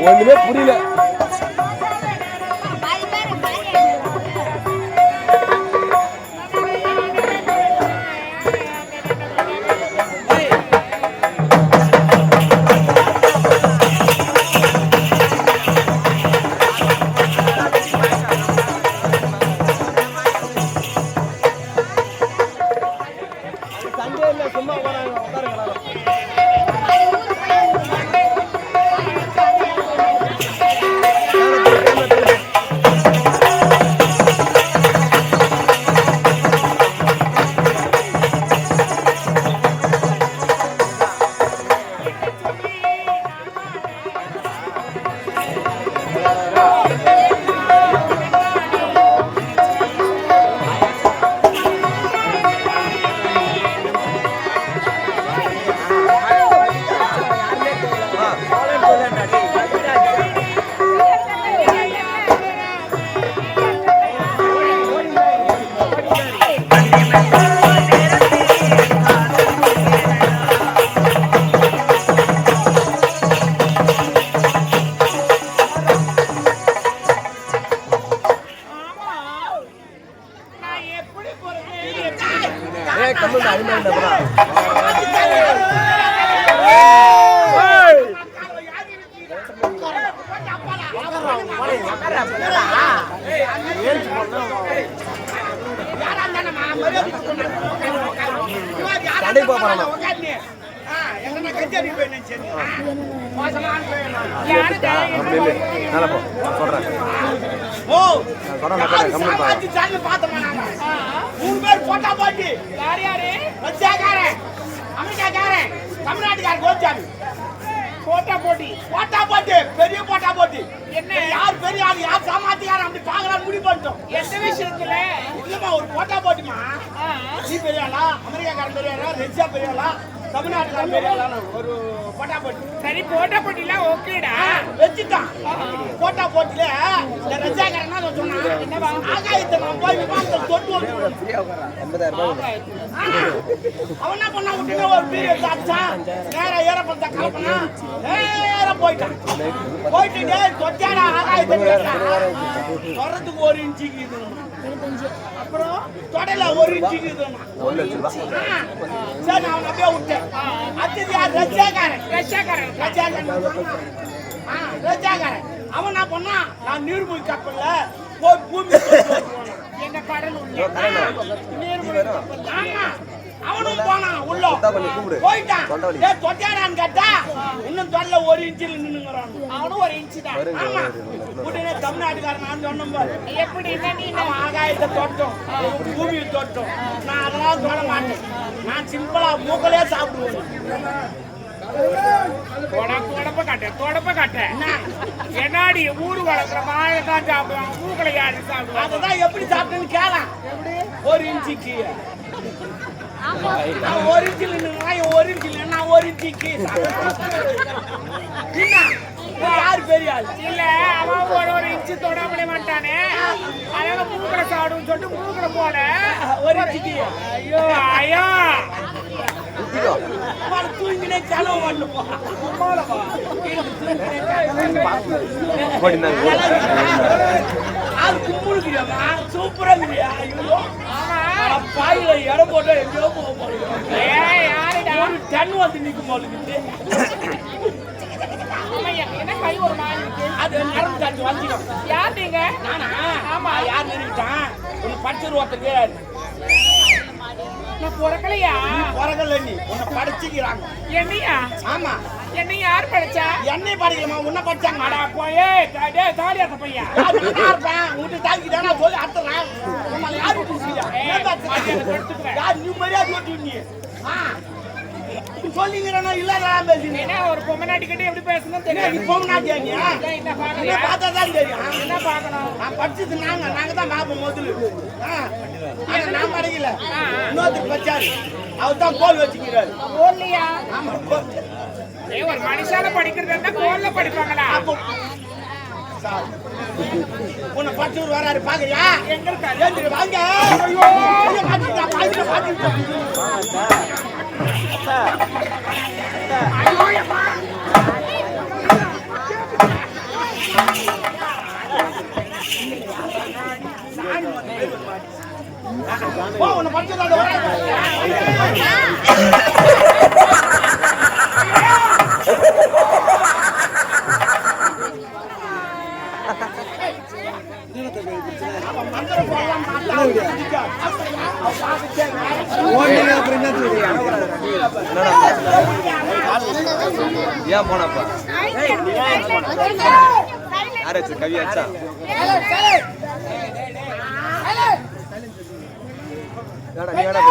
ஒண்ணுமே புரியல. பெரிய போட்டா போட்டி என்ன யார் பெரிய ஆள் யார் சாமாத்தியார் அப்படி பாக்கலாம் முடி பண்ணிட்டோம். எந்த விஷயத்துல இல்லமா ஒரு போட்டா போட்டிமா நீ பெரிய ஆளா அமெரிக்காக்காரன் பெரிய ஆளா ரஷ்யா பெரிய ஆளா தமிழ்நாட்டுக்காரன் பெரிய ஆளா ஒரு போட்டா போட்டி. சரி போட்டா போட்டிலாம் ஓகேடா வெச்சிட்டான். போட்டா போட்டில இந்த ரஷ்யாக்காரன் என்ன சொன்னா என்னவா ஆகாயத்தை நான் போய் விமானத்தை தொட்டு வந்து 80000 அவன் என்ன பண்ணா உடனே ஒரு பீரிய தாச்சா நேரா ஏறப்பட்ட கலப்பனா நேரா போயிட்டான். போயிட்டு தொட்டாடா ஆகாயத்தை தொடறதுக்கு 1 இன்ச்சுக்கு இது அப்புறம் தொடல 1 இன்ச்சுக்கு இது சரி அவன் அப்படியே விட்டேன். அடுத்தது யார் ரஷ்யாக்காரன் அவன் என்ன பண்ணா நான் நீர்மூழ்கி கப்பல்ல போய் பூமி எங்க கடல் உள்ள நீர்மூழ்கி கப்பல் அவனும் போனான் உள்ள போயிட்டான். தொட்டாடான்னு கேட்டா இன்னும் தொல்ல 1 இன்ச்சில் நின்னுங்கிறான். அவனும் 1 இன்ச்சு தான். ஆமா உடனே தமிழ்நாட்டுக்காரன் நான் சொன்ன பாரு எப்படி அவன் ஆகாயத்தை தொட்டோம் பூமியை தொட்டோம். நான் அதெல்லாம் தொட மாட்டேன். நான் சிம்பிளா மூக்கலே சாப்பிடுவேன். தொடப்ப காட்ட என்னாடி ஊரு வளர்க்குற வாழை தான் சாப்பிடுவாங்க. மூக்கலை யாரு சாப்பிடுவாங்க? அதுதான் எப்படி சாப்பிட்டேன்னு கேளாம். 1 இன்ச்சுக்கு 1 இன்ச்சில் நின்னுங்க 1 இன்ச்சில் நான் 1 இன்ச்சுக்கு யாரு பெரிய ஆள் இல்ல அவன் 1 இன்ச்சு தொட முடிய மாட்டானே. அதனால மூக்கலை சாப்பிடுன்னு சொல்லிட்டு மூக்கலை போல 1 இன்ச்சுக்கு ஐயோ ஐயோ தூங்கினே செலவு பண்ணுவோம் கும்பிடுக்கிறியாமா சூப்பரா இல்லையா பாயில இடம் போட்டா எங்கேயோ போக போறீங்க ஒரு டன் வந்து நிற்கும் போது அது நரம்பு தட்டு வந்துடும். யார் நீங்க? நானா? ஆமா. யார் நிறுவிட்டான்? உன்னை படிச்சது ஒருத்தருக்கு நான் பிறக்கலையா? பிறக்கல நீ உன்னை படிச்சுக்கிறாங்க. என்னையா? ஆமா. என்னை யார் படிச்சா? என்னை படிக்கலாமா? உன்னை படிச்சாங்க. அடா போயே தாலியாத்த பையன் இருப்பேன் உங்ககிட்ட தாக்கி தானே சொல்லி அத்துறேன். உங்களை யாரு யார் நீ மரியாதை ஓட்டி நீ சொல்லிங்கிறனா இல்ல நான் பேசுறேன். ஒரு பொம்மநாட்டி கிட்ட எப்படி பேசணும் தெரியும். நீ பொம்மநாட்டியா நீ? என்ன பாக்கறியா? பார்த்தா தான் தெரியும். என்ன பார்க்கணும்? நான் படிச்சது நாங்க தான் பாப்போம் முதல்ல. ஆனா நான் படிக்கல. இன்னொருத்தர் படிச்சாரு. அவர் தான் கோல் வச்சுக்கிறாரு. கோல்லையா? ஆமா கோல். ஒரு மனுஷால படிக்கிறதா கோல்ல படிப்பாங்களா? சார் உன்னை படிச்சவர் வராரு பாக்கறியா? எங்க இருக்காரு? ஏந்திரு வாங்க. ஐயோ பாத்துடா பாத்துடா ஏன் போனப்பா ஆராய்ச்சி கவியாச்சா தலைமைதான்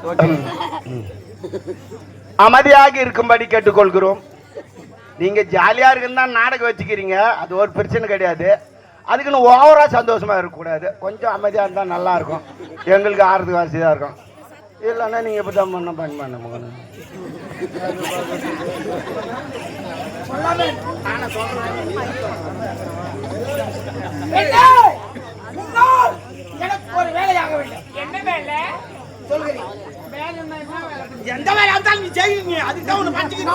உட்காந்து அமைதியாக இருக்கும்படி கேட்டுக்கொள்கிறோம். நீங்க ஜாலியா இருக்குன்னு தான் நாடகம் வச்சுக்கிறீங்க, அது ஒரு பிரச்சனை கிடையாது. அதுக்குன்னு ஓவரா சந்தோஷமா இருக்கக்கூடாது. கொஞ்சம் அமைதியாக இருந்தால் நல்லா இருக்கும், எங்களுக்கு ஆறுறதுக்கு வசதியாக இருக்கும். இல்லைன்னா நீங்கள் எப்படி தான் பண்ண மகன் எனக்கு ஒரு வேலையாக வேண்டும். என்ன வேலை சொல்கிறீங்க? எந்த வேலை இருந்தாலும் நீ செய்வீங்க, அதுக்கு தான் ஒன்று பண்ணிக்கிட்டு.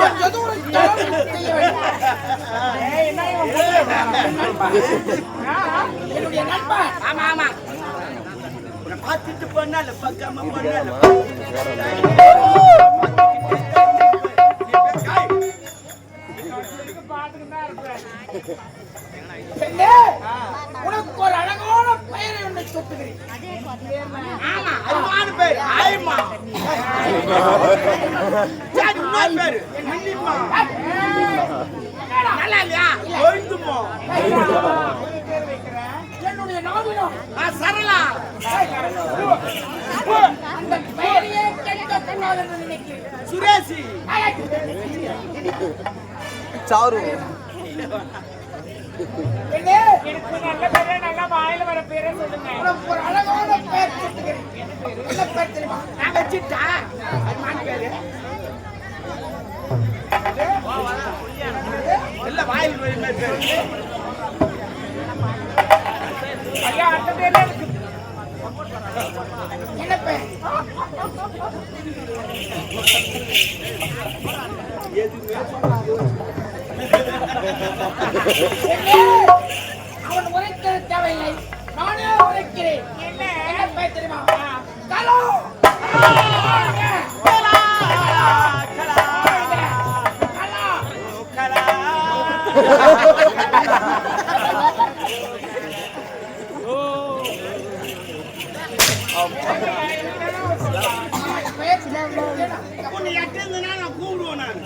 என்னுடைய நண்பா? ஆமா ஆமா, பார்த்துட்டு பண்ணால பக்காம பண்ணால உனக்கு ஒரு அழகான பெயரை ஒன்றை சொல்லுகிறேன். ஆமா, அழகான பெயர் ஆயம்மா. இன்னொரு பேரு மல்லிம்மா. நல்லா இல்லையா? கோயிந்துமா. என்னுடைய நாவினம் சரளா. அந்த பெயரையே கேட்கக்கூடாது என்று நினைக்கிறேன். சுரேஷி. சாரு. எனக்கு நல்ல பேரு, நல்ல வாயில வர பேரை சொல்லுங்க. ஒரு அழகான பேர் சொல்லுகிறேன். என்ன பேர் தெரியுமா? நான் வச்சுட்டா அம்மான் பேரு இல்ல வாயில் பேரு. ஐயா அந்த பேர்ல இருக்கு. என்ன பேர்? அவன் உரைக்க தேவையில்லை, நானே உரைக்கிறேன். என்ன பேர் தெரியுமா? கலோ. நான் கூப்பிடுவேன் நான்.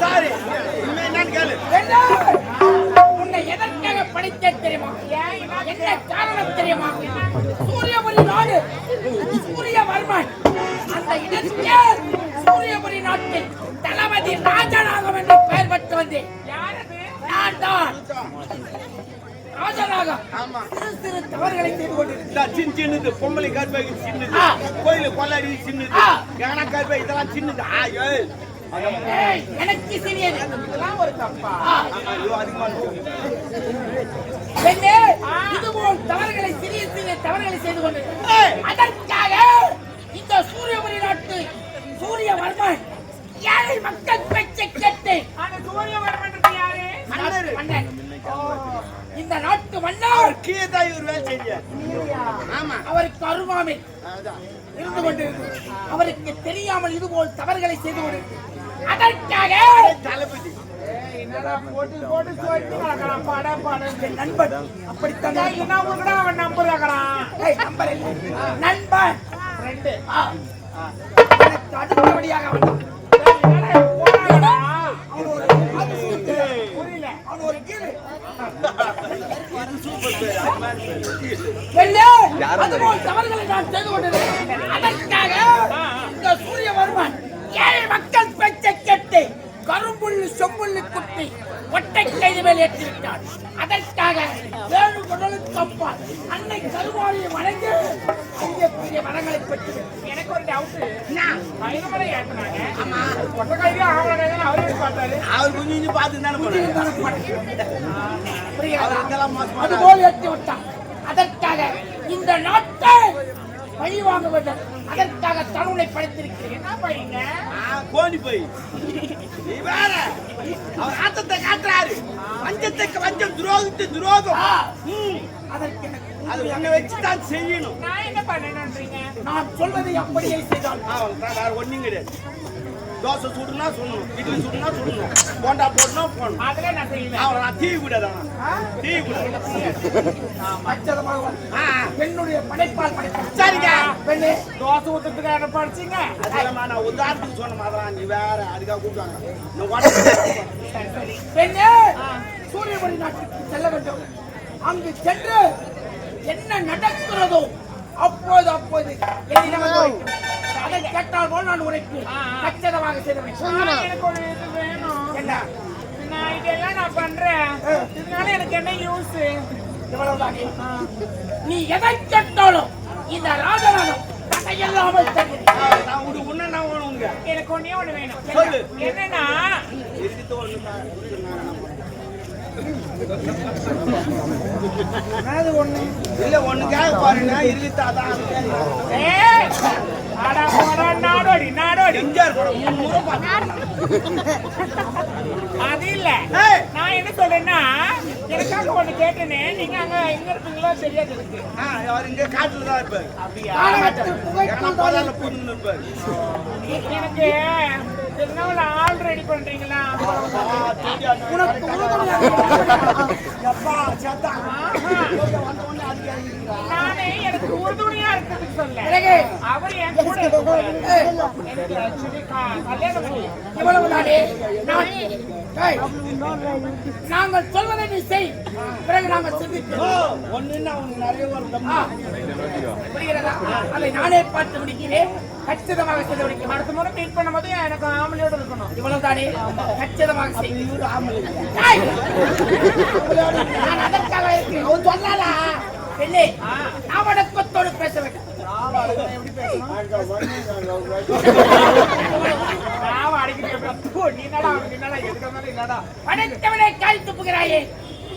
சாரி என்ன காரணம் தெரியுமா? சூரியபுரி நாடு சூரியவர்மன் அந்த இடத்துக்கே சூரியபுரி நாட்டில் தளபதி ராஜநாகம் என்று பெயர் பெற்று வந்தேன். நான் தான் ராஜநாகம். சிறு சிறு தவறுகளை செய்து கொண்டிருக்கிறேன். சின்னது பொம்பளை கருப்பாய்க்கு சின்னது, கோயிலு கொள்ளாடி சின்னது, யானை கருப்பாய் இதெல்லாம் சின்னது. எனக்கு சிறியது ஒரு தப்பா அதிகமா பெண்ணே, இதுபோல் தவறுகளை சிறிய சிறிய தவறுகளை செய்து கொண்டிருக்கிறேன். அதற்காக இந்த சூரியபுரி நாட்டு சூரியவர்மன் ஏழை மக்கள் பேச்சை கேட்டு சூரியவர்மன் யாரு? மன்னர். இந்த நாட்டு மன்னர் கீழே வேலை செஞ்ச அவருக்கு அருகாமை இருந்து கொண்டிருக்கிறது. அவருக்கு தெரியாமல் இதுபோல் தவறுகளை செய்து கொண்டிருக்கிறது. அதற்காக தளபதி போட்டு போட்டு நண்பன் அப்படித்தான் அவன் நம்பர் நண்பன் எனக்கு அடுத்தபடியாக தவறுகளை நான் செய்து கொண்டிருக்கிறேன். அதற்காக இந்த சூரியவர்மன் ஏழை மக்கள் பேச்சை கேட்டு கரும்புள்ளி செம்புள்ளி குத்தி ஒட்டை கைது மேல் ஏற்றிவிட்டார். அதற்காக 7 குடலுக்கு அப்பால் அன்னை கருவாளியை வணங்கி அங்கே பெரிய மரங்களை பெற்று எனக்கு ஒரு டவுட். பயணமலை ஏற்றினாங்க. ஒட்டை கைது ஆவணம் அவரே பார்த்தாரு. அவர் கொஞ்சம் பார்த்து அதுபோல் ஏற்றி விட்டார். அதற்காக இந்த நாட்டை பழி வாங்குவது அதற்காக தன்னுனை படைத்திருக்கிறேன். என்ன பையங்க கோணி போய் வேற அவர் ஆட்டத்தை காட்டுறாரு. வஞ்சத்துக்கு வஞ்சம், துரோகத்துக்கு துரோகம். அதற்கு அது உன்னை வச்சுதான் செய்யணும். நான் என்ன பண்ணேன்றீங்க? நான் சொல்வதை அப்படியே செய்தால் வேற ஒண்ணும் கிடையாது. தோசை சுடுனா சொல்லணும், இட்லி சுடுனா சொல்லணும், போண்டா போடணும் போடணும். அதெல்லாம் நான் செய்வேன். அவன் டீ கூடாது, டீ கூடாது. என்னுடைய படைப்பால் படைப்பேன். சரிங்க பெண்ணே, தோசை ஊத்துறதுக்காக படிச்சீங்க. அதெல்லாம் நான் உதாரணத்துக்கு சொன்ன மாதிரி நீ வேற அதுக்காக கூப்பிட்டாங்க. பெண்ணே, சூரியபுரி நாட்டுக்கு செல்ல வேண்டும். அங்கு சென்று என்ன நடக்கிறதோ அப்போது அப்போது அதை கேட்டால் போல் நான் உரைக்கு கச்சிதமாக செய்து எனக்கு ஒரு இது வேணும். என்ன? நான் இதெல்லாம் நான் பண்றேன், இதனால எனக்கு என்ன யூஸ்? இவ்வளவுதானே? நீ எதை கேட்டாலும் இந்த ராஜநாதம் தடையில்லாமல் தருகிறேன். உன்ன நான் உங்க எனக்கு ஒண்ணே ஒண்ணு வேணும். சொல்லு. என்னன்னா இல்ல ஒண்ணுக்காக பாருங்க இருக்கத்தான். நாடோடி நாடோடி எம்ஜிஆர் படம் 3 முறை பார்த்தேன். அது இல்ல, நான் என்ன சொல்றேன்னா எனக்காக ஒண்ணு கேட்டேனே, நீங்க அங்க எங்க இருப்பீங்களோ தெரியாது இருக்கு. அவர் இங்க காட்டுல தான் இருப்பாரு. அப்படியா? பரவாயில்ல பூந்து இருப்பாரு. எனக்கு என்னவள ஆல் ரெடி பண்றீங்களா? உனக்கு எப்பா சத்தா நானே எனக்கு உறுதுணையா இருக்கிறதுக்கு சொல்ல. அவர் என் கூட எனக்கு ஆக்சுவலி கல்யாணம் பண்ணி இவ்வளவுதானே. நாங்கள் சொல்வதை நீ செய், பிறகு நாங்கள் சிந்திப்போம். ஒண்ணுன்னா உனக்கு நிறைய வரும். புரிகிறதா? அதை நானே பார்த்து முடிக்கிறேன். கச்சிதமாக செய்து முடிக்கிறேன். அடுத்த முறை மீட் பண்ணும்போது எனக்கு ஆம்பளையோடு இருக்கணும். இவ்வளவுதானே, கச்சிதமாக செய்து ஆம்பளை. நான் அதற்காக இருக்கிறேன். அவன் சொன்னாலா பெண்ணே, நாவடக்கத்தோடு பேச வேண்டும். படைத்தவனை காய் துப்புகிறாயே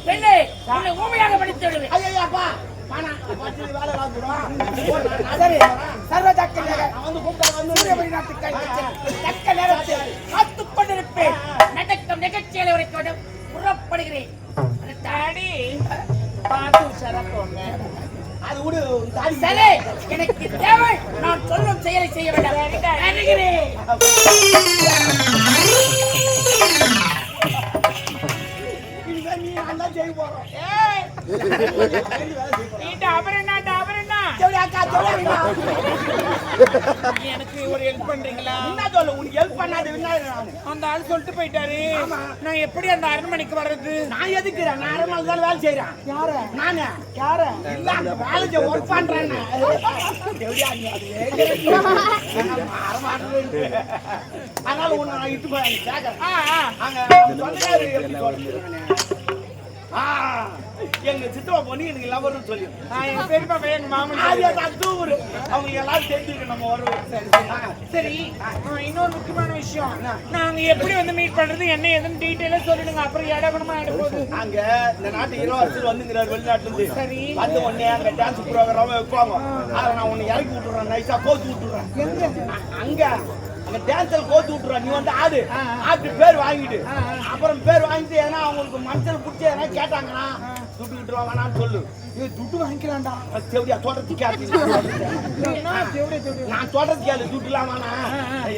பெண்ணே, உன்னை ஊமையாக படித்து விடுவேன். ஐயாப்பா தக்க நேரத்தில் காத்துக் கொண்டிருப்பேன். நடக்கும் நிகழ்ச்சிகளை உரைக்க புறப்படுகிறேன். சரி, எனக்கு தேவை. நான் சொல்லும் செயலை செய்ய வேண்டாம். அக்கா சொல்லுங்க. எனக்கு ஒரு ஹெல்ப் பண்றீங்களா? என்ன சொல்லு, உனக்கு ஹெல்ப் பண்ணாது என்ன? அந்த ஆள் சொல்லிட்டு போயிட்டாரு. நான் எப்படி அந்த அரண்மனைக்கு வர்றது? நான் எதுக்குறேன்? நான் அரை நாள் தான் வேலை செய்யறேன். யார? நானு யார? இல்ல அந்த வேலை செய்ய ஒர்க் பண்றேன். அதனால உன்னை நான் இட்டு போய் கேட்கறேன். அங்க சொந்தக்காரரு எப்படி சொல்றேன்? எங்க சித்தப்பா பொண்ணு எனக்கு லவர்னு சொல்லி எங்க பெரியப்பா பையன் எங்க மாமன். அவங்க எல்லாரும் தெரிஞ்சுக்க நம்ம வருவோம். சரி, இன்னொரு முக்கியமான விஷயம், நாங்க எப்படி வந்து மீட் பண்றது என்ன ஏதுன்னு டீடைலா சொல்லிடுங்க. அப்புறம் இடகுணமா போகுது. அங்க இந்த நாட்டு இளவரசர் வந்துங்கிறார் வெளிநாட்டுல இருந்து. சரி, வந்து உடனே அங்க டான்ஸ் ப்ரோக்ராம் வைப்பாங்க. அதை நான் உன்னை இறக்கி விட்டுறேன், நைஸா கோத்து விட்டுறேன். அங்க அங்க டான்ஸில் கோத்து விட்டுறேன். நீ வந்து ஆடு ஆட்டு பேர் வாங்கிட்டு அப்புறம் பேர் வாங்கிட்டு ஏன்னா அவங்களுக்கு மனசில் பிடிச்சி எதனா கேட்டாங்கன்னா துட்டு விட்டுருவா வேணான்னு சொல்லு. துட்டு வாங்கிக்கலாம்டா. தேவடியா தோட்டத்துக்கு நான் தோட்டத்துக்கு கேளு துட்டு இல்லாமண்ணா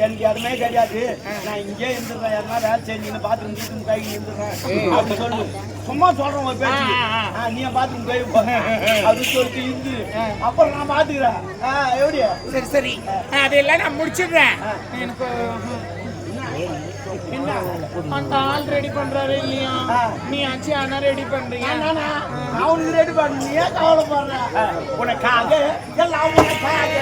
எனக்கு எதுவுமே கிடையாது. நான் இங்கே இருந்துடுறேன், யாருன்னா வேலை செஞ்சு பாத்ரூம் கீட்டும் கை இருந்துடுறேன் அப்படின்னு சொல்லு. சும்மா சொல்றேன் ஒரு பேச்சு. நீ பாத்ரூம் கை அப்படின்னு சொல்லிட்டு இருந்து அப்புறம் நான் பாத்துக்கிறேன். எப்படியா? சரி சரி, அதெல்லாம் நான் முடிச்சிடுறேன். எனக்கு என்ன அந்த ஆள் ரெடி பண்றாரு இல்லையா? நீ ஆச்சு ஆனா ரெடி பண்றீங்க. அவனுக்கு ரெடி பண்ணி கவலைப்படுறேன். உனக்காக எல்லாம் உனக்காக